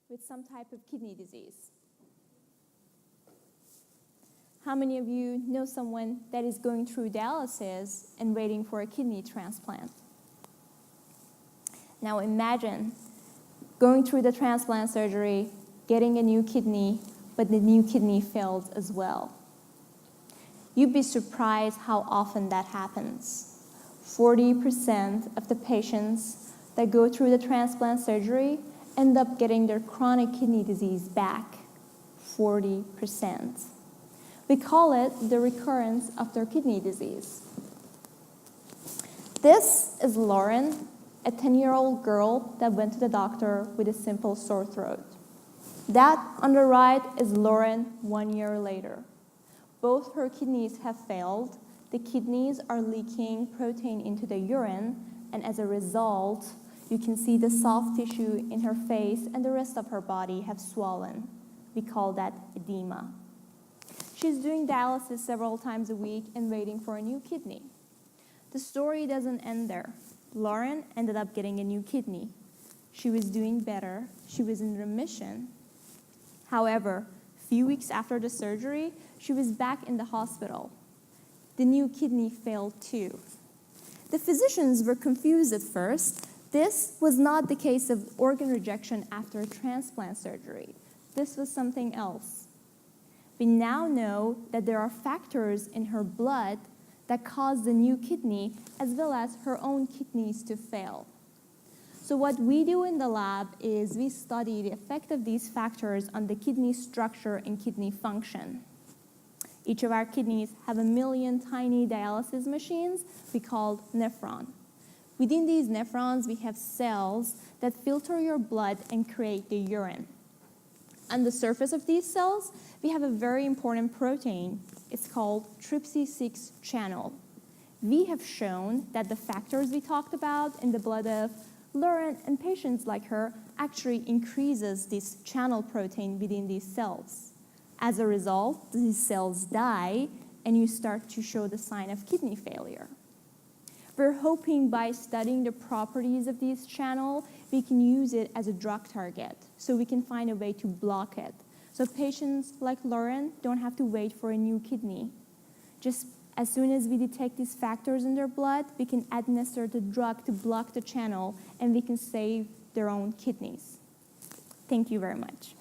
with some type of kidney disease? How many of you know someone that is going through dialysis and waiting for a kidney transplant? Now imagine going through the transplant surgery, getting a new kidney, but the new kidney failed as well. You'd be surprised how often that happens. 40% of the patients that go through the transplant surgery end up getting their chronic kidney disease back. 40%. We call it the recurrence of their kidney disease. This is Lauren, a 10-year-old girl that went to the doctor with a simple sore throat. That on the right is Lauren 1 year later. Both her kidneys have failed. The kidneys are leaking protein into the urine, and as a result, you can see the soft tissue in her face and the rest of her body have swollen. We call that edema. She's doing dialysis several times a week and waiting for a new kidney. The story doesn't end there. Lauren ended up getting a new kidney. She was doing better. She was in remission. However, a few weeks after the surgery, she was back in the hospital. The new kidney failed too. The physicians were confused at first. This was not the case of organ rejection after a transplant surgery. This was something else. We now know that there are factors in her blood that cause the new kidney as well as her own kidneys to fail. So what we do in the lab is we study the effect of these factors on the kidney structure and kidney function. Each of our kidneys have 1 million tiny dialysis machines we call nephron. Within these nephrons, we have cells that filter your blood and create the urine. On the surface of these cells, we have a very important protein. It's called TRPC6 channel. We have shown that the factors we talked about in the blood of Lauren and patients like her actually increases this channel protein within these cells. As a result, these cells die and you start to show the sign of kidney failure. We're hoping by studying the properties of this channel, we can use it as a drug target, so we can find a way to block it. So patients like Lauren don't have to wait for a new kidney. Just as soon as we detect these factors in their blood, we can administer the drug to block the channel, and we can save their own kidneys. Thank you very much.